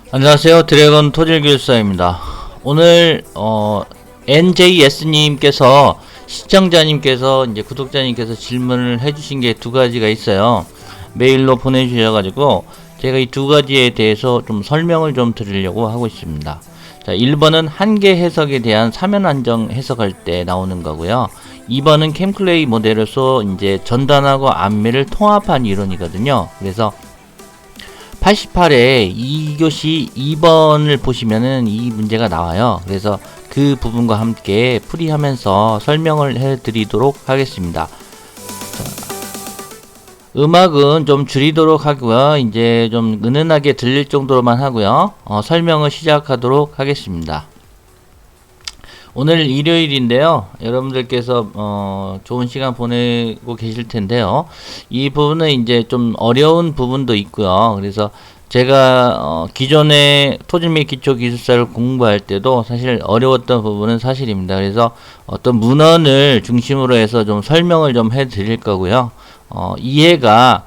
안녕하세요. 드래곤 토질교사입니다. 오늘 NJS님께서 시청자님께서 이제 구독자님께서 질문을 해주신 게 두 가지가 있어요. 메일로 보내주셔가지고 제가 이 두 가지에 대해서 좀 설명을 좀 드리려고 하고 있습니다. 자, 1번은 한계 해석에 대한 사면 안정 해석할 때 나오는 거고요. 2번은 캠클레이 모델에서 이제 전단하고 암매를 통합한 이론이거든요. 그래서 88회 2교시 2번을 보시면은 이 문제가 나와요. 그래서 그 부분과 함께 풀이하면서 설명을 해드리도록 하겠습니다. 음악은 좀 줄이도록 하고요. 이제 좀 은은하게 들릴 정도로만 하고요. 설명을 시작하도록 하겠습니다. 오늘 일요일인데요. 여러분들께서 좋은 시간 보내고 계실 텐데요. 이 부분은 이제 좀 어려운 부분도 있고요. 그래서 제가 기존에 토지 및 기초 기술사를 공부할 때도 사실 어려웠던 부분은 사실입니다. 그래서 어떤 문헌을 중심으로 해서 좀 설명을 좀 해 드릴 거고요. 이해가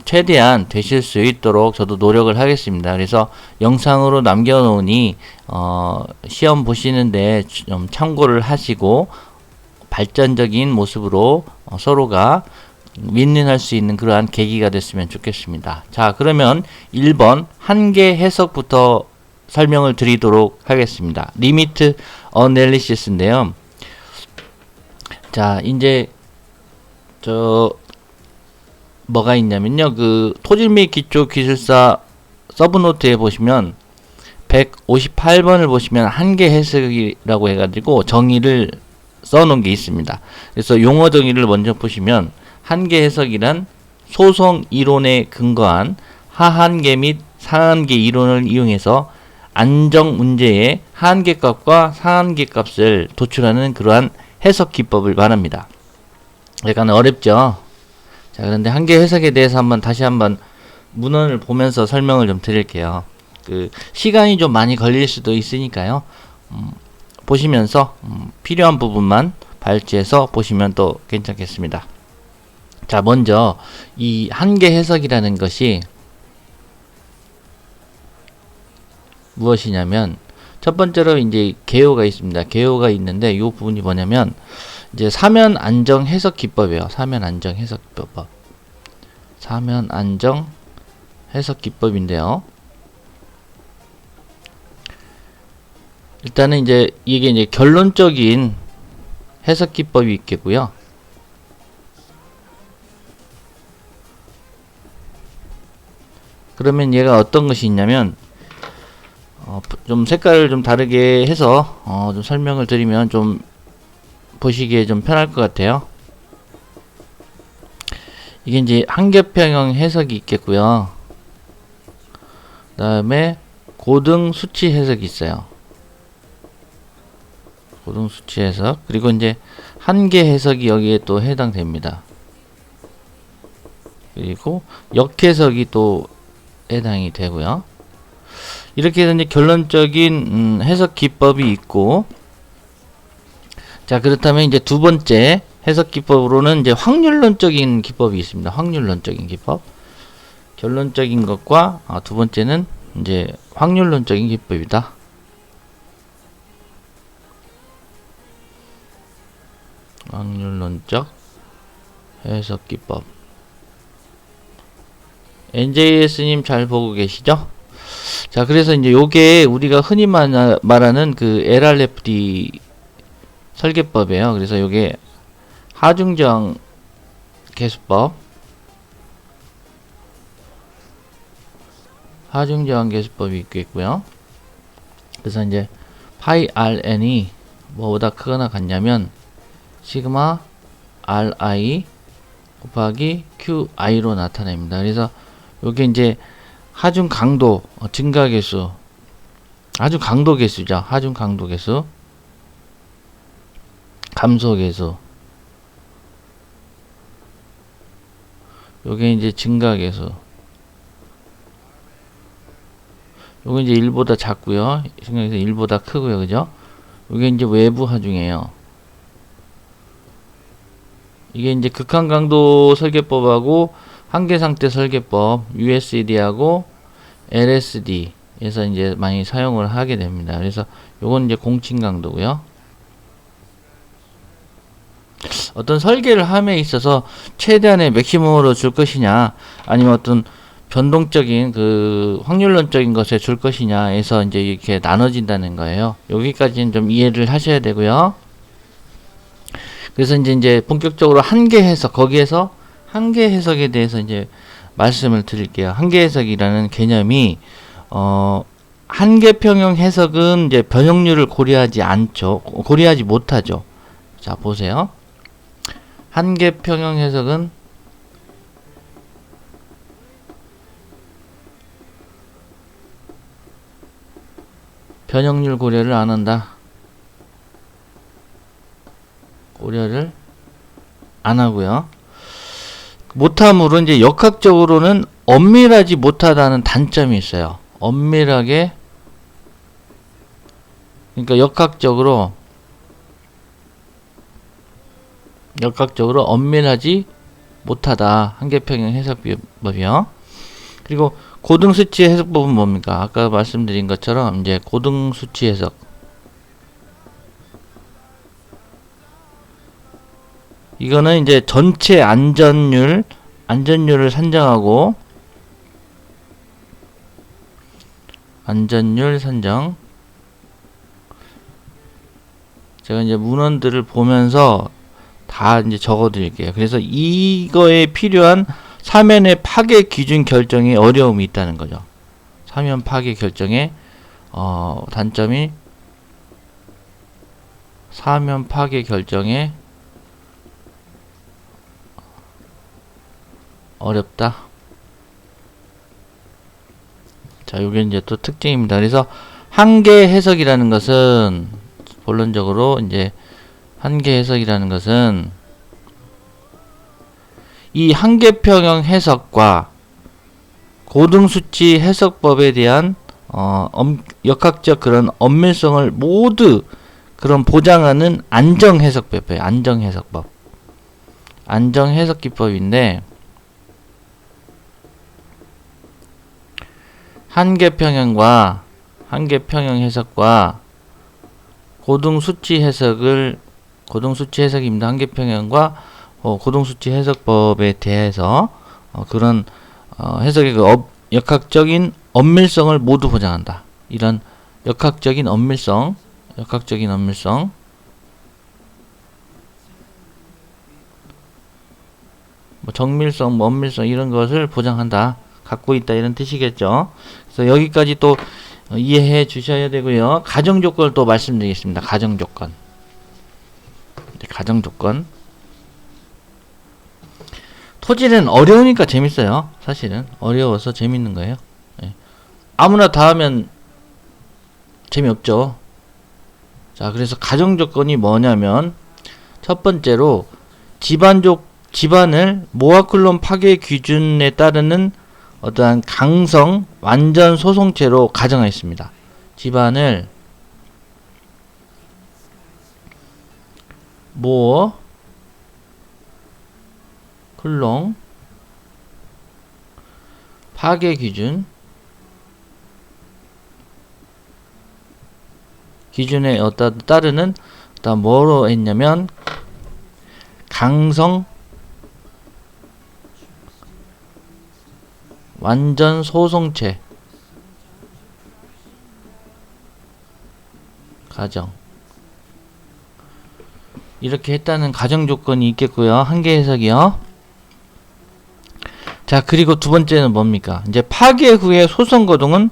최대한 되실 수 있도록 저도 노력을 하겠습니다. 그래서 영상으로 남겨놓으니 시험 보시는데 좀 참고를 하시고 발전적인 모습으로 서로가 윈윈할 수 있는 그러한 계기가 됐으면 좋겠습니다. 자, 그러면 1번 한계 해석부터 설명을 드리도록 하겠습니다. 리미트 어널리시스인데요. 자, 이제 뭐가 있냐면요. 그 토질 및 기초 기술사 서브노트에 보시면 158번을 보시면 한계 해석이라고 해가지고 정의를 써놓은 게 있습니다. 그래서 용어 정의를 먼저 보시면 한계 해석이란 소성 이론에 근거한 하한계 및 상한계 이론을 이용해서 안정 문제의 한계값과 상한계값을 도출하는 그러한 해석 기법을 말합니다. 약간 어렵죠? 자, 그런데 한계 해석에 대해서 다시 한번 문헌을 보면서 설명을 좀 드릴게요. 시간이 좀 많이 걸릴 수도 있으니까요. 보시면서 필요한 부분만 발췌해서 보시면 또 괜찮겠습니다. 자, 먼저 이 한계 해석이라는 것이 무엇이냐면 첫 번째로 이제 개요가 있습니다. 개요가 있는데 이 부분이 뭐냐면 이제 사면 안정 해석 기법이에요. 사면 안정 해석 기법. 사면 안정 해석 기법인데요. 일단은 이제 이게 이제 결론적인 해석 기법이 있겠고요. 그러면 얘가 어떤 것이 있냐면 좀 색깔을 좀 다르게 해서 좀 설명을 드리면 좀 보시기에 좀 편할 것 같아요. 이게 이제 한계평형 해석이 있겠고요. 그 다음에 고등 수치 해석이 있어요. 고등 수치 해석. 그리고 이제 한계 해석이 여기에 또 해당됩니다. 그리고 역해석이 또 해당이 되고요. 이렇게 해서 이제 결론적인 해석 기법이 있고, 자, 그렇다면 이제 두 번째 해석 기법으로는 이제 확률론적인 기법이 있습니다. 확률론적인 기법. 결론적인 것과 두 번째는 이제 확률론적인 기법이다. 확률론적 해석 기법. NJS님 잘 보고 계시죠? 자, 그래서 이제 요게 우리가 흔히 말하는 그 LRFD 설계법이에요. 그래서 요게 하중저항 계수법, 하중저항 계수법이 있겠고요. 그래서 이제 파이 RN이 뭐보다 크거나 같냐면 시그마 RI 곱하기 QI로 나타냅니다. 그래서 요게 이제 하중 강도 증가 계수, 하중 강도 계수죠. 하중 강도 계수, 감소 계수. 요게 이제 증가 계수. 요게 이제 1보다 작고요. 증가계수 1보다 크고요. 그죠? 요게 이제 외부 하중이에요. 이게 이제 극한 강도 설계법하고 한계 상태 설계법 USD하고 LSD 에서 이제 많이 사용을 하게 됩니다. 그래서 요건 이제 공칭 강도고요. 어떤 설계를 함에 있어서 최대한의 맥시멈으로 줄 것이냐, 아니면 어떤 변동적인 그 확률론적인 것에 줄 것이냐에서 이제 이렇게 나눠진다는 거예요. 여기까지는 좀 이해를 하셔야 되고요. 그래서 이제 본격적으로 한계 해석, 거기에서 한계 해석에 대해서 이제 말씀을 드릴게요. 한계 해석이라는 개념이 한계 평형 해석은 이제 변형률을 고려하지 않죠. 고려하지 못하죠. 자, 보세요. 한계 평형 해석은 변형률 고려를 안 한다. 고려를 안 하고요. 못함으로 이제 역학적으로는 엄밀하지 못하다는 단점이 있어요. 엄밀하게, 그러니까 역학적으로 엄밀하지 못하다. 한계평형 해석법이요. 그리고 고등수치 해석법은 뭡니까? 아까 말씀드린 것처럼 이제 고등수치 해석. 이거는 이제 전체 안전율을 산정하고, 안전율 산정. 제가 이제 문헌들을 보면서 다 이제 적어 드릴게요. 그래서 이거에 필요한 사면의 파괴 기준 결정에 어려움이 있다는 거죠. 사면 파괴 결정에 단점이, 사면 파괴 결정에 어렵다. 자, 요게 이제 또 특징입니다. 그래서 한계 해석이라는 것은, 본론적으로 이제 한계 해석이라는 것은 이 한계평형 해석과 고등수치 해석법에 대한 역학적 그런 엄밀성을 모두 그런 보장하는 안정해석법이에요. 안정해석법. 안정해석기법인데, 한계평형 해석과 고등수치 해석입니다. 한계평형과 고등수치 해석법에 대해서 그런 해석의 그 역학적인 엄밀성을 모두 보장한다. 이런 역학적인 엄밀성, 뭐 정밀성, 엄밀성 이런 것을 보장한다. 갖고 있다, 이런 뜻이겠죠. 그래서 여기까지 또 이해해 주셔야 되고요. 가정 조건을 또 말씀드리겠습니다. 가정 조건. 토질은 어려우니까 재밌어요. 사실은 어려워서 재밌는 거예요. 예. 아무나 다 하면 재미없죠. 자, 그래서 가정 조건이 뭐냐면, 첫 번째로 집안을 모아클론 파괴 기준에 따르는 어떠한 강성 완전 소송체로 가정하였습니다. 집안을 클론 파괴 기준에 따르는 뭐로 했냐면 강성 완전 소송체 가정, 이렇게 했다는 가정 조건이 있겠고요. 한계 해석이요. 자, 그리고 두 번째는 뭡니까? 이제 파괴 후에 소송 거동은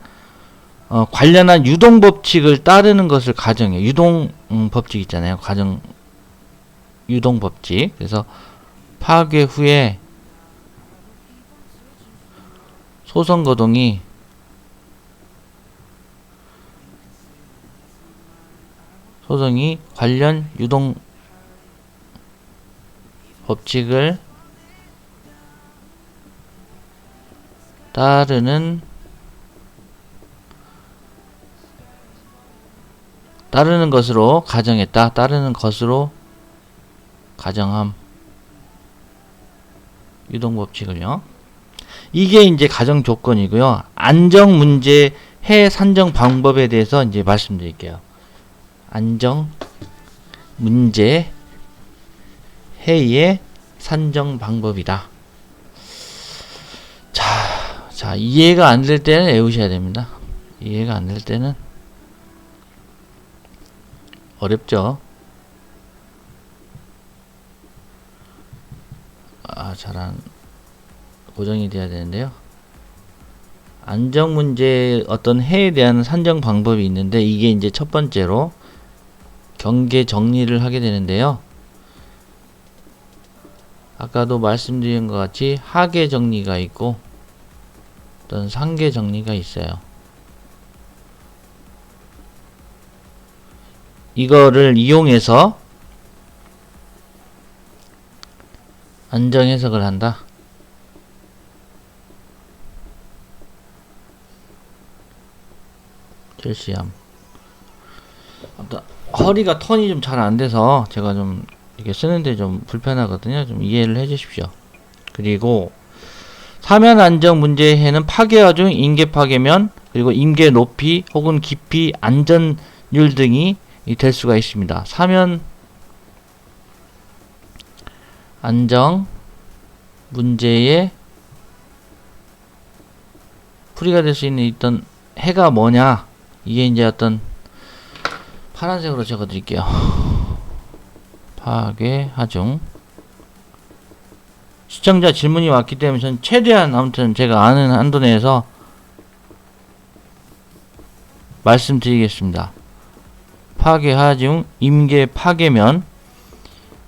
관련한 유동 법칙을 따르는 것을 가정해요. 유동 법칙 있잖아요. 가정 유동 법칙. 그래서 파괴 후에 소송 거동이 소송이 관련 유동 법칙을 따르는 것으로 가정했다. 따르는 것으로 가정함. 유동 법칙을요. 이게 이제 가정 조건이고요. 안정 문제 해 산정 방법에 대해서 이제 말씀드릴게요. 안정, 문제, 해의 산정 방법이다. 자, 이해가 안 될 때는 외우셔야 됩니다. 이해가 안 될 때는 어렵죠. 잘안 고정이 돼야 되는데요. 안정 문제 어떤 해에 대한 산정 방법이 있는데 이게 이제 첫 번째로 경계 정리를 하게 되는데요. 아까도 말씀드린 것 같이 하계 정리가 있고 어떤 상계 정리가 있어요. 이거를 이용해서 안정 해석을 한다. 첼시암. 허리가 턴이 좀 잘 안 돼서 제가 좀 이렇게 쓰는데 좀 불편하거든요. 좀 이해를 해 주십시오. 그리고 사면 안정 문제의 해는 파괴화 중 임계 파괴면 그리고 임계 높이 혹은 깊이 안전율 등이 될 수가 있습니다. 사면 안정 문제의 풀이가 될 수 있는 있던 해가 뭐냐, 이게 이제 어떤 파란색으로 적어 드릴게요. 파괴 하중. 시청자 질문이 왔기 때문에 전 최대한 아무튼 제가 아는 한도 내에서 말씀드리겠습니다. 파괴 하중, 임계 파괴면,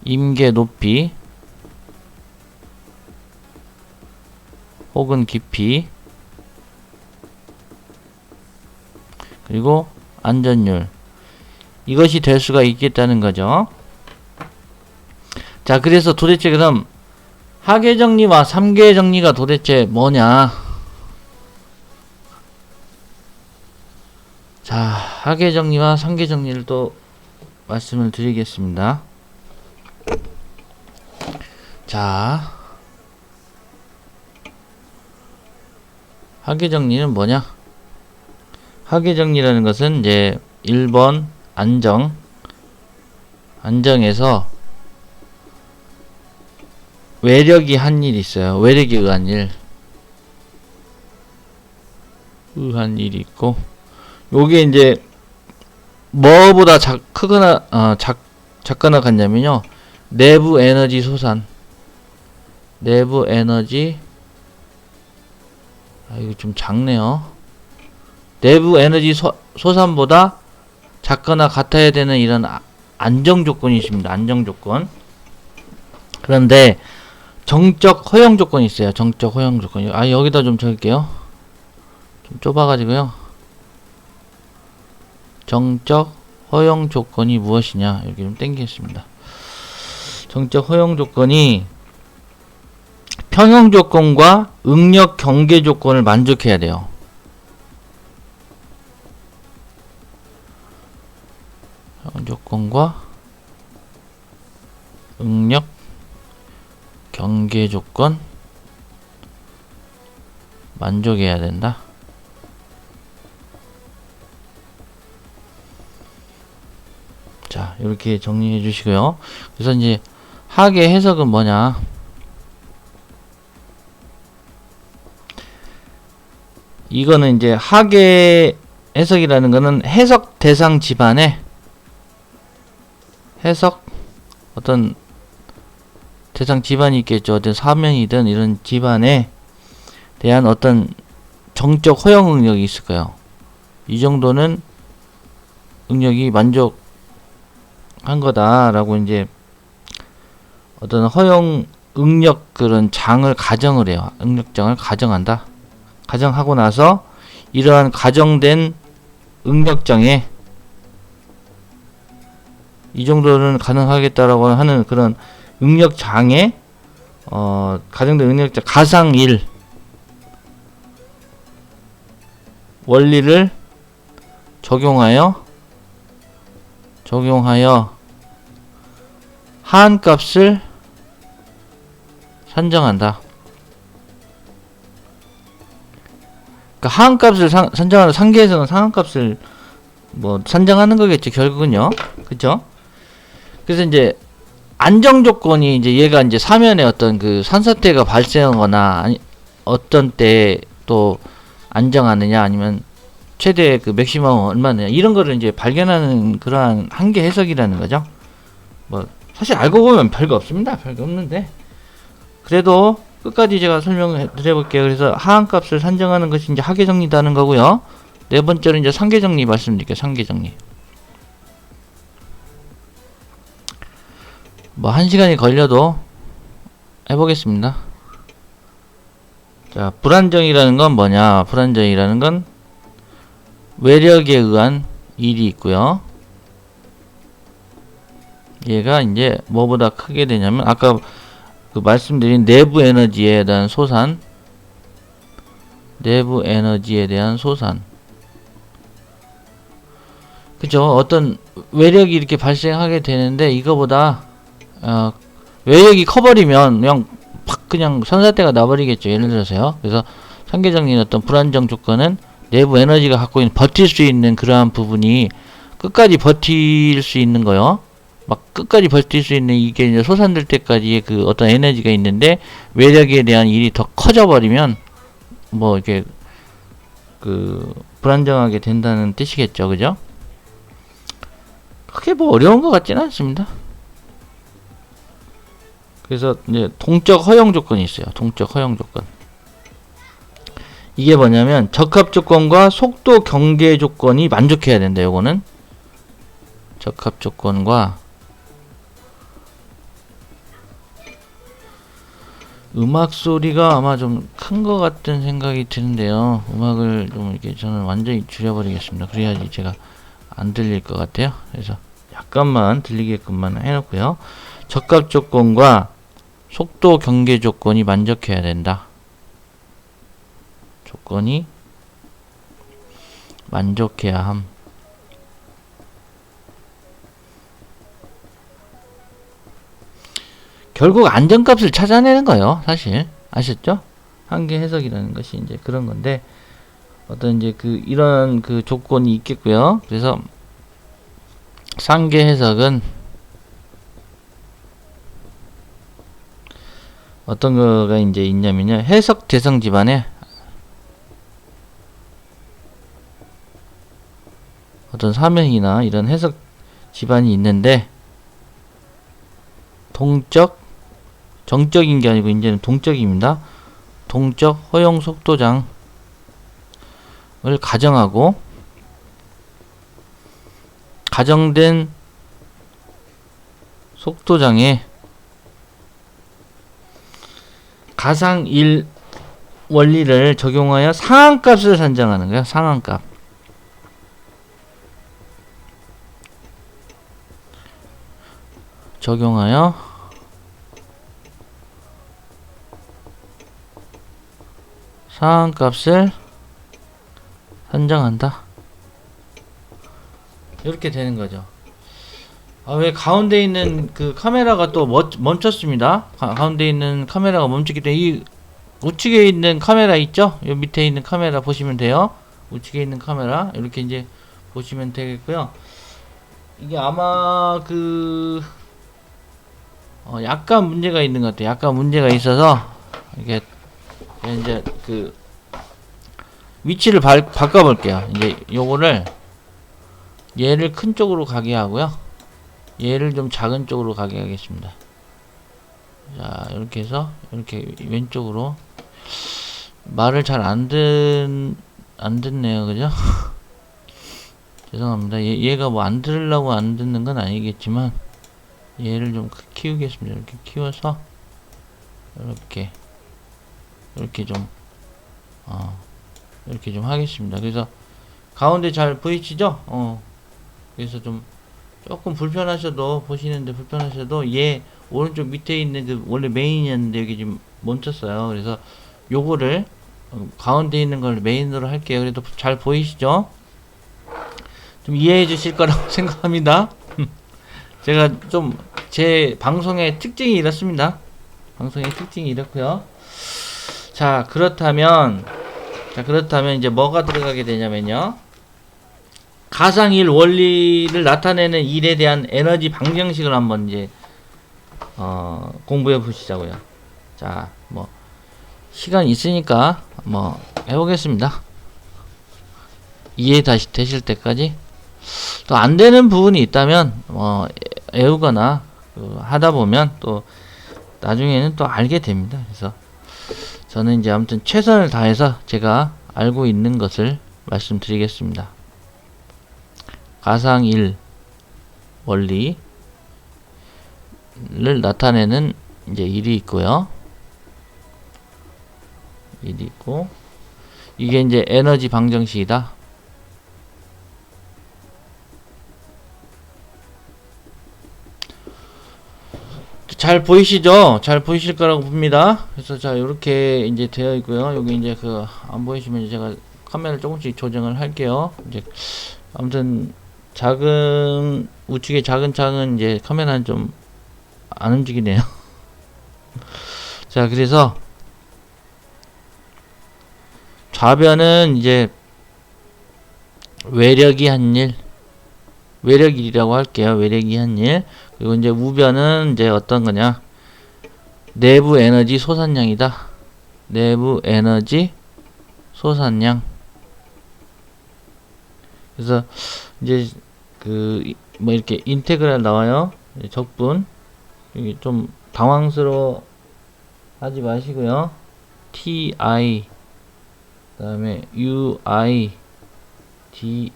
임계 높이 혹은 깊이, 그리고 안전율, 이것이 될 수가 있겠다는 거죠. 자, 그래서 도대체 그럼 하계 정리와 삼계 정리가 도대체 뭐냐? 자, 하계 정리와 삼계 정리를 또 말씀을 드리겠습니다. 자, 하계 정리는 뭐냐? 하계 정리라는 것은 이제 1번 안정에서 외력이 한 일 있어요. 외력에 의한 일이 있고, 요게 이제 뭐보다 크거나 작거나 같냐면요, 내부 에너지 소산, 내부 에너지, 이거 좀 작네요. 내부 에너지 소산보다 작거나 같아야 되는 이런 안정 조건이 있습니다. 안정 조건. 그런데 정적 허용 조건이 있어요. 정적 허용 조건이. 여기다 좀 적을게요. 좀 좁아가지고요. 정적 허용 조건이 무엇이냐, 여기 좀 땡기겠습니다. 정적 허용 조건이 평형 조건과 응력 경계 조건을 만족해야 돼요. 평형 조건과 응력 경계 조건 만족해야 된다. 자, 이렇게 정리해 주시고요. 그래서 이제 하계 해석은 뭐냐? 이거는 이제 하계 해석이라는 거는 해석 대상 집안에 해석 어떤 대상 집안이 있겠죠. 어떤 사면이든 이런 집안에 대한 어떤 정적 허용 응력이 있을 거예요. 이 정도는 응력이 만족한 거다라고 이제 어떤 허용 응력 그런 장을 가정을 해요. 응력장을 가정한다. 가정하고 나서 이러한 가정된 응력장에 이 정도는 가능하겠다라고 하는 그런 응력장에 가정된 응력장 가상1 원리를 적용하여 하한값을 산정한다. 그러니까 하한값을 선정하는 상계에서는 상한값을 뭐 산정하는 거겠죠, 결국은요. 그죠? 그래서 이제 안정 조건이 이제 얘가 이제 사면에 어떤 그 산사태가 발생하거나 아니 어떤 때 또 안정하느냐 아니면 최대 그 맥시멈 얼마냐 이런 거를 이제 발견하는 그러한 한계 해석이라는 거죠. 뭐 사실 알고 보면 별거 없습니다. 별거 없는데 그래도 끝까지 제가 설명을 드려볼게요. 그래서 하한값을 산정하는 것이 이제 하계 정리다는 거고요. 네 번째로 이제 상계 정리 말씀드릴게요. 상계 정리. 뭐 1시간이 걸려도 해보겠습니다. 자, 불안정이라는 건 뭐냐? 불안정이라는 건 외력에 의한 일이 있고요. 얘가 이제 뭐보다 크게 되냐면 아까 그 말씀드린 내부 에너지에 대한 소산, 내부 에너지에 대한 소산. 그죠? 어떤 외력이 이렇게 발생하게 되는데 이거보다 외력이 커버리면 그냥 산사태가 나버리겠죠. 예를 들어서요. 그래서 상계정리는 어떤 불안정 조건은 내부 에너지가 갖고 있는 버틸 수 있는 그러한 부분이 끝까지 버틸 수 있는 거요. 막 끝까지 버틸 수 있는 이게 이제 소산될 때까지의 그 어떤 에너지가 있는데 외력에 대한 일이 더 커져 버리면 뭐 이렇게 그 불안정하게 된다는 뜻이겠죠. 그죠? 크게 뭐 어려운 것 같지는 않습니다. 그래서 이제 동적 허용 조건이 있어요. 동적 허용 조건. 이게 뭐냐면 적합 조건과 속도 경계 조건이 만족해야 된다. 요거는 적합 조건과 음악 소리가 아마 좀 큰 것 같은 생각이 드는데요. 음악을 좀 이렇게 저는 완전히 줄여버리겠습니다. 그래야지 제가 안 들릴 것 같아요. 그래서 약간만 들리게끔만 해놓고요. 적합 조건과 속도 경계 조건이 만족해야 된다. 조건이 만족해야 함. 결국 안정값을 찾아내는 거예요. 사실 아셨죠? 한계 해석이라는 것이 이제 그런 건데 어떤 이제 그 이런 그 조건이 있겠고요. 그래서 상계 해석은 어떤 거가 이제 있냐면요. 해석 대상 집안에 어떤 사면이나 이런 해석 집안이 있는데 동적, 정적인 게 아니고 이제는 동적입니다. 동적 허용 속도장을 가정하고 가정된 속도장에 가상 1 원리를 적용하여 상한값을 산정하는 거예요. 상한값. 적용하여 상한값을 산정한다. 이렇게 되는 거죠. 왜 가운데 있는 그 카메라가 또 멈췄습니다. 가운데 있는 카메라가 멈췄기 때문에 이 우측에 있는 카메라 있죠? 요 밑에 있는 카메라 보시면 돼요. 우측에 있는 카메라 이렇게 이제 보시면 되겠고요. 이게 아마 그 약간 문제가 있는 것 같아요. 약간 문제가 있어서 이게 이제 그 위치를 바꿔볼게요. 이제 요거를 얘를 큰 쪽으로 가게 하고요. 얘를 좀 작은 쪽으로 가게 하겠습니다. 자, 이렇게 해서 이렇게 왼쪽으로 말을 잘 안 듣네요. 그죠? 죄송합니다. 얘가 뭐 안 들으려고 안 듣는 건 아니겠지만 얘를 좀 키우겠습니다. 이렇게 키워서 이렇게 좀 이렇게 좀 하겠습니다. 그래서 가운데 잘 보이시죠? 그래서 좀 조금 불편하셔도 보시는데 불편하셔도 얘 오른쪽 밑에 있는 그 원래 메인이었는데 여기 지금 멈췄어요. 그래서 요거를 가운데 있는 걸 메인으로 할게요. 그래도 잘 보이시죠? 좀 이해해 주실 거라고 생각합니다. 제가 좀 제 방송의 특징이 이렇습니다. 방송의 특징이 이렇고요. 자, 그렇다면 자, 그렇다면 이제 뭐가 들어가게 되냐면요. 가상일 원리를 나타내는 일에 대한 에너지 방정식을 한번 이제 공부해 보시자고요. 자, 뭐 시간 있으니까 뭐 해보겠습니다. 이해 다시 되실 때까지. 또 안 되는 부분이 있다면 뭐 애우거나 하다 보면 또 나중에는 또 알게 됩니다. 그래서 저는 이제 아무튼 최선을 다해서 제가 알고 있는 것을 말씀드리겠습니다. 가상일 원리를 나타내는 이제 일이 있고요. 일이 있고, 이게 이제 에너지 방정식이다. 잘 보이시죠? 잘 보이실 거라고 봅니다. 그래서 자, 이렇게 이제 되어 있고요. 여기 이제 안 보이시면 제가 카메라를 조금씩 조정을 할게요. 이제 아무튼 작은 우측에 작은 이제 카메라는 좀 안 움직이네요. 자, 그래서 좌변은 이제 외력이 한 일, 외력일이라고 할게요. 외력이 한 일. 그리고 이제 우변은 이제 어떤 거냐? 내부 에너지 소산량이다. 내부 에너지 소산량. 그래서 이제 뭐 이렇게 인테그랄 나와요. 적분. 여기 좀 당황스러워 하지 마시고요. ti 그다음에 ui da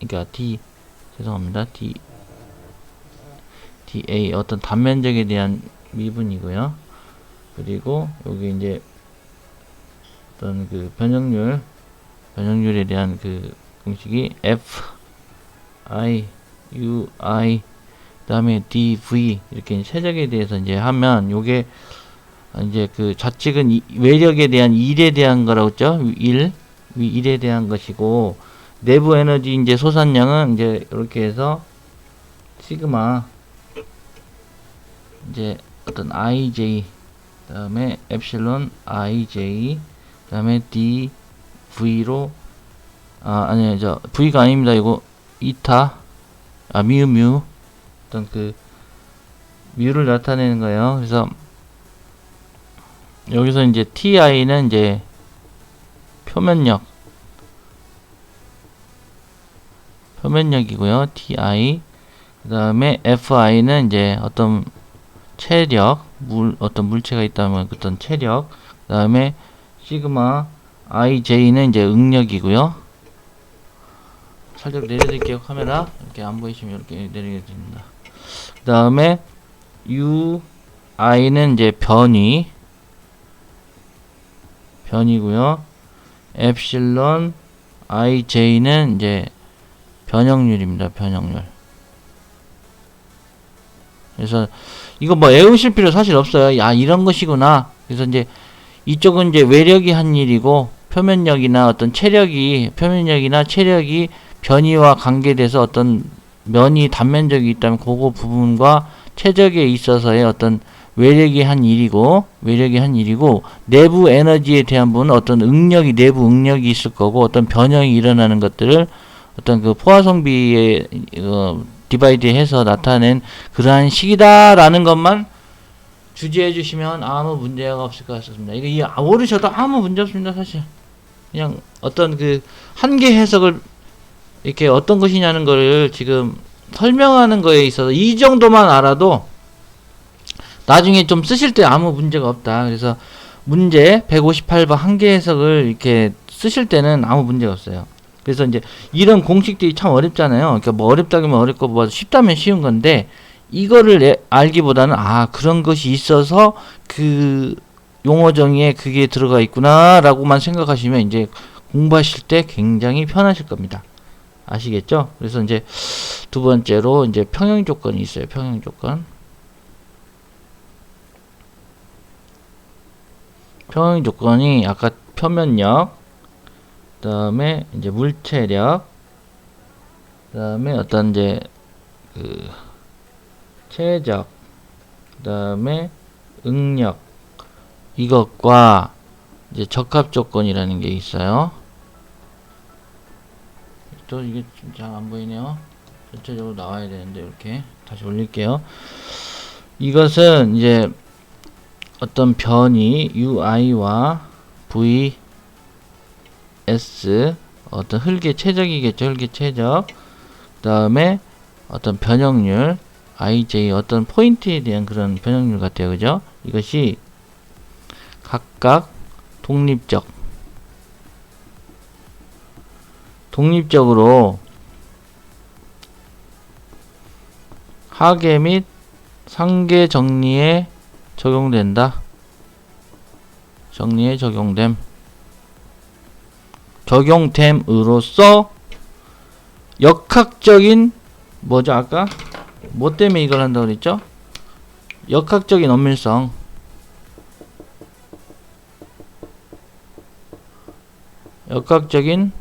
그러니까 죄송합니다. da 어떤 단면적에 대한 미분이고요. 그리고 여기 이제 어떤 변형률에 대한 공식이 fi ui 그다음에 dv 이렇게 세적에 대해서 이제 하면 요게 이제 좌측은 외력에 대한 일에 대한 거라고 했죠. 일에 대한 것이고, 내부 에너지 이제 소산량은 이제 이렇게 해서 시그마 이제 어떤 ij 그다음에 엡실론 ij 그다음에 dv로 아니 v가 아닙니다. 이거 이타 뮤 어떤 뮤를 나타내는 거예요. 그래서 여기서 이제 ti는 이제 표면력이고요. ti 그다음에 fi는 이제 어떤 체력, 어떤 물체가 있다면 어떤 체력, 그다음에 시그마 ij는 이제 응력이고요. 살짝 내려드릴게요. 카메라 이렇게 안 보이시면 이렇게 내리겠습니다. 그 다음에 ui는 이제 변이고요. 엡실론 ij는 이제 변형률입니다. 변형률. 그래서 이거 뭐 외우실 필요 사실 없어요. 야, 이런 것이구나. 그래서 이제 이쪽은 이제 외력이 한 일이고, 표면력이나 어떤 표면력이나 체력이 변이와 관계돼서 어떤 면이 단면적이 있다면 그거 부분과 최적에 있어서의 어떤 외력이 한 일이고, 내부 에너지에 대한 부분은 어떤 내부 응력이 있을 거고, 어떤 변형이 일어나는 것들을 어떤 포화성비에 디바이드 해서 나타낸 그러한 식이다라는 것만 주제해 주시면 아무 문제가 없을 것 같습니다. 이거 모르셔도 아무 문제 없습니다. 사실 그냥 어떤 한계 해석을 이렇게 어떤 것이냐는 거를 지금 설명하는 거에 있어서 이 정도만 알아도 나중에 좀 쓰실 때 아무 문제가 없다. 그래서 문제 158번 한계 해석을 이렇게 쓰실 때는 아무 문제가 없어요. 그래서 이제 이런 공식들이 참 어렵잖아요. 그러니까 뭐 어렵다면 어렵고 뭐 쉽다면 쉬운 건데, 이거를 알기보다는 그런 것이 있어서 용어 정의에 그게 들어가 있구나 라고만 생각하시면 이제 공부하실 때 굉장히 편하실 겁니다. 아시겠죠? 그래서 이제 두 번째로 이제 평형 조건이 있어요. 평형 조건. 평형 조건이 아까 표면력, 그 다음에 이제 물체력, 그 다음에 어떤 이제 체적, 그 다음에 응력, 이것과 이제 적합 조건이라는 게 있어요. 또 이게 잘 안 보이네요. 전체적으로 나와야 되는데 이렇게 다시 올릴게요. 이것은 이제 어떤 변이 UI와 VS 어떤 흙의 최적이겠죠. 흙의 최적. 그 다음에 어떤 변형률 IJ 어떤 포인트에 대한 그런 변형률 같아요. 그죠? 이것이 각각 독립적으로 하계 및 상계 정리에 적용된다. 정리에 적용됨으로써 역학적인 뭐죠? 아까 뭐 때문에 이걸 한다고 그랬죠? 역학적인 엄밀성. 역학적인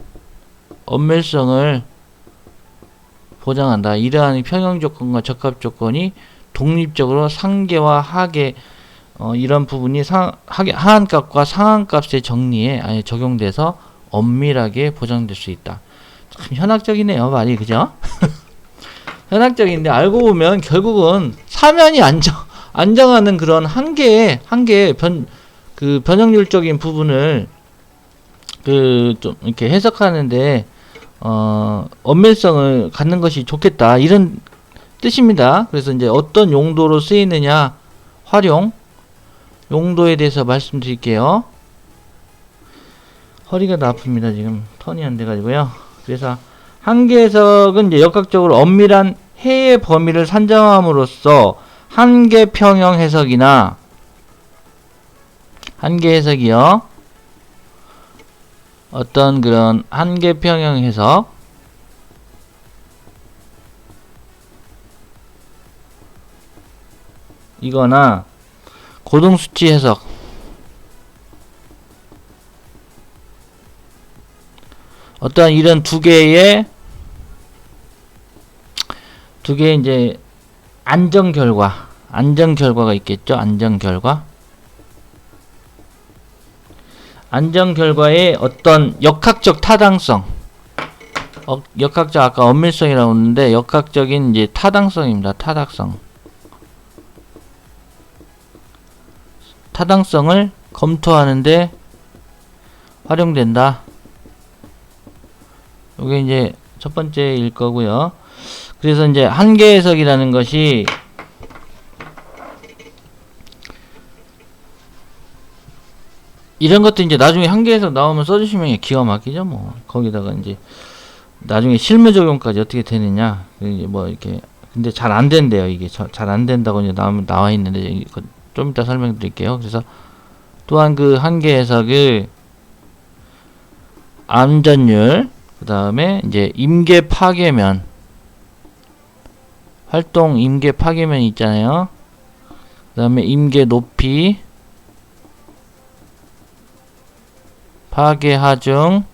엄밀성을 보장한다. 이러한 평형 조건과 적합 조건이 독립적으로 상계와 하계 이런 부분이 하한값과 상한값의 정리에 적용돼서 엄밀하게 보장될 수 있다. 참 현학적이네요, 말이. 그죠? 현학적인데 알고 보면 결국은 사면이 안정하는 그런 한계의 변형률적인 부분을 좀 이렇게 해석하는데 엄밀성을 갖는 것이 좋겠다, 이런 뜻입니다. 그래서 이제 어떤 용도로 쓰이느냐, 활용 용도에 대해서 말씀드릴게요. 허리가 아픕니다. 지금 턴이 안 돼가지고요. 그래서 한계 해석은 이제 역학적으로 엄밀한 해의 범위를 산정함으로써 한계 평형 해석이나 한계 해석이요. 어떤 그런 한계 평형 해석 이거나 고등수치 해석 어떤 이런 두 개의 이제 안정 결과가 있겠죠. 안정 결과의 어떤 역학적 타당성, 역학적 아까 엄밀성이라고 했는데 역학적인 이제 타당성입니다. 타당성을 검토하는데 활용된다. 이게 이제 첫 번째일 거고요. 그래서 이제 한계 해석이라는 것이 이런 것도 이제 나중에 한계 해석 나오면 써주시면 기가 막히죠. 뭐 거기다가 이제 나중에 실무 적용까지 어떻게 되느냐, 뭐 이렇게. 근데 잘 안 된대요. 이게 잘 안 된다고 이제 나와 있는데 좀 이따 설명드릴게요. 그래서 또한 그 한계 해석을 암전율, 그 다음에 이제 임계 파괴면, 활동 임계 파괴면 있잖아요. 그 다음에 임계 높이, 파괴 하중,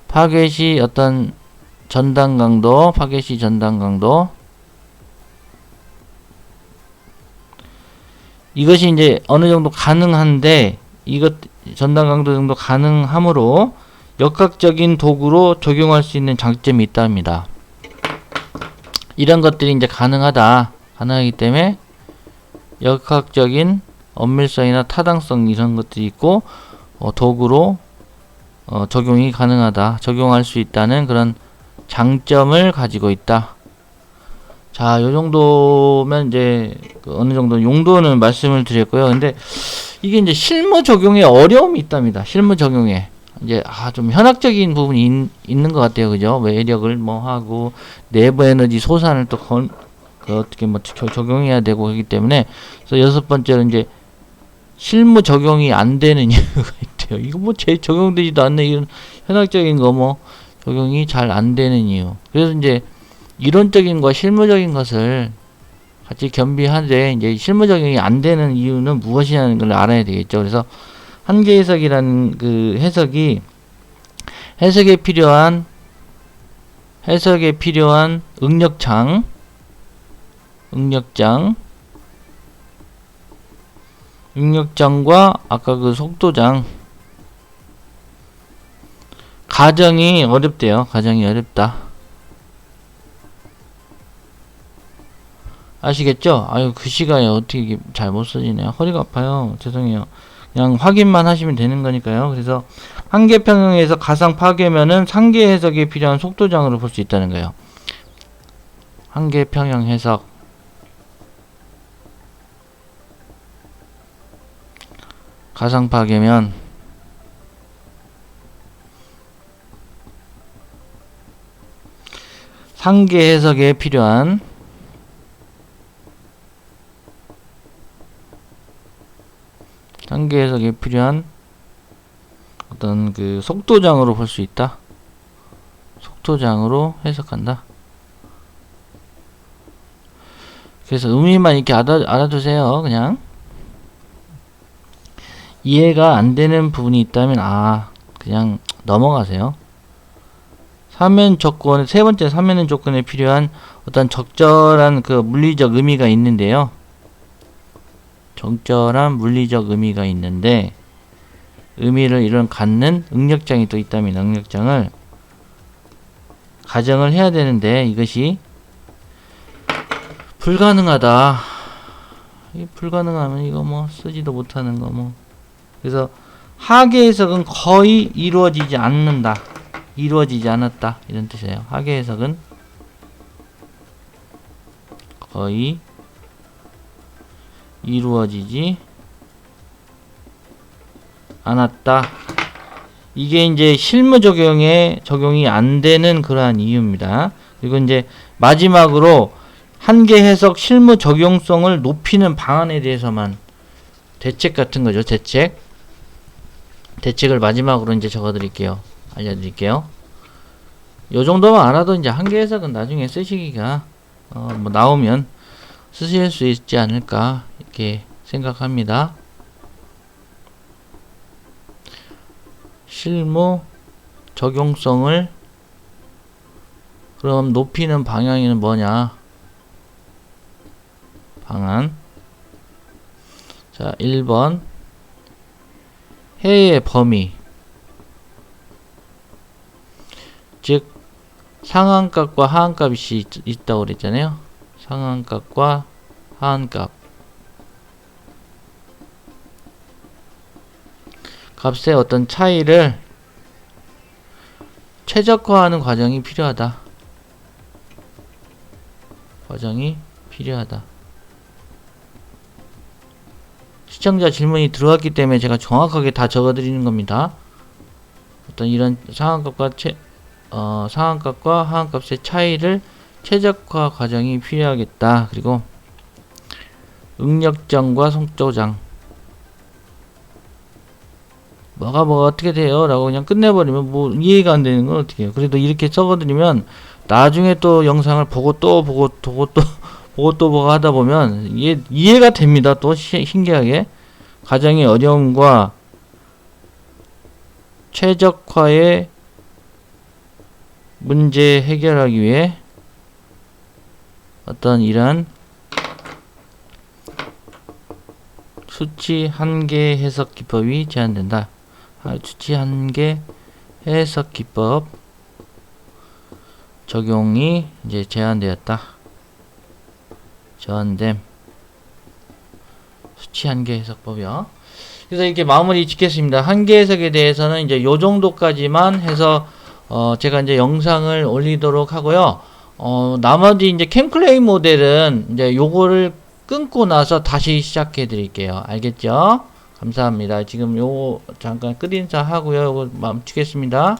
파괴 시 어떤 전단 강도, 이것이 이제 어느 정도 가능한데, 이것 전단 강도 정도 가능하므로 역학적인 도구로 적용할 수 있는 장점이 있답니다. 이런 것들이 이제 가능하기 때문에 역학적인 엄밀성이나 타당성 이런 것들이 있고 도구로 적용이 가능하다, 적용할 수 있다는 그런 장점을 가지고 있다. 자, 요 정도면 이제 어느 정도 용도는 말씀을 드렸고요. 근데 이게 이제 실무 적용에 어려움이 있답니다. 실무 적용에 이제 좀 현학적인 부분이 있는 것 같아요. 그죠? 외력을 뭐 하고 내부 에너지 소산을 또 어떻게 뭐 적용해야 되고 그렇기 때문에, 그래서 여섯 번째로 이제 실무 적용이 안 되는 이유가 있대요. 이거 뭐 적용되지도 않는 이런 현학적인 거 뭐 적용이 잘 안 되는 이유. 그래서 이제 이론적인 거 실무적인 것을 같이 겸비하되 이제 실무 적용이 안 되는 이유는 무엇이냐는 걸 알아야 되겠죠. 그래서 한계 해석이라는 그 해석에 필요한 응력장, 입력장과 아까 그 속도장. 가정이 어렵대요. 가정이 어렵다. 아시겠죠? 아유, 글씨가 어떻게 잘 못 써지네요. 허리가 아파요. 죄송해요. 그냥 확인만 하시면 되는 거니까요. 그래서 한계 평형에서 가상 파괴면은 상계 해석에 필요한 속도장으로 볼 수 있다는 거예요. 한계 평형 해석. 가상 파괴면 상계 해석에 필요한 상계 해석에 필요한 어떤 그 속도장으로 볼 수 있다. 속도장으로 해석한다. 그래서 의미만 이렇게 알아두세요. 그냥 이해가 안 되는 부분이 있다면 그냥 넘어가세요. 사면 조건, 세 번째 사면 조건에 필요한 어떤 적절한 그 물리적 의미가 있는데요. 적절한 물리적 의미가 있는데, 의미를 이런 갖는 응력장이 또 있다면 응력장을 가정을 해야 되는데, 이것이 불가능하다. 이 불가능하면 이거 뭐 쓰지도 못하는 거 뭐. 그래서 하계 해석은 거의 이루어지지 않는다. 이루어지지 않았다. 이런 뜻이에요. 하계 해석은 거의 이루어지지 않았다. 이게 이제 실무 적용에 적용이 안 되는 그러한 이유입니다. 그리고 이제 마지막으로 한계 해석 실무 적용성을 높이는 방안에 대해서만 대책 같은 거죠. 대책을 마지막으로 이제 적어 드릴게요. 알려드릴게요. 요 정도만 알아도 이제 한계 해석은 나중에 쓰시기가 뭐 나오면 쓰실 수 있지 않을까 이렇게 생각합니다. 실무 적용성을 그럼 높이는 방향에는 뭐냐? 방안. 자, 1번 해의 범위, 즉 상한값과 하한값이 있다고 그랬잖아요. 상한값과 하한값 값의 어떤 차이를 최적화하는 과정이 필요하다. 시청자 질문이 들어왔기 때문에 제가 정확하게 다 적어드리는 겁니다. 어떤 이런 상한값과 하한값의 차이를 최적화 과정이 필요하겠다. 그리고 응력장과 속도장 뭐가 어떻게 돼요? 라고 그냥 끝내버리면 뭐 이해가 안 되는 건 어떻게 해요? 그래도 이렇게 적어드리면 나중에 또 영상을 보고 또 보고 하다 보면 이해가 됩니다. 또 신기하게 가정의 어려움과 최적화의 문제 해결하기 위해 어떤 이러한 수치 한계 해석 기법이 제한된다. 수치 한계 해석 기법 적용이 이제 제한되었다. 제한됨. 수치 한계 해석법이요. 그래서 이렇게 마무리 짓겠습니다. 한계 해석에 대해서는 이제 요 정도까지만 해서 제가 이제 영상을 올리도록 하고요. 나머지 이제 캠클레이 모델은 이제 요거를 끊고 나서 다시 시작해 드릴게요. 알겠죠? 감사합니다. 지금 요거 잠깐 끝인사 하고요. 요거 멈추겠습니다.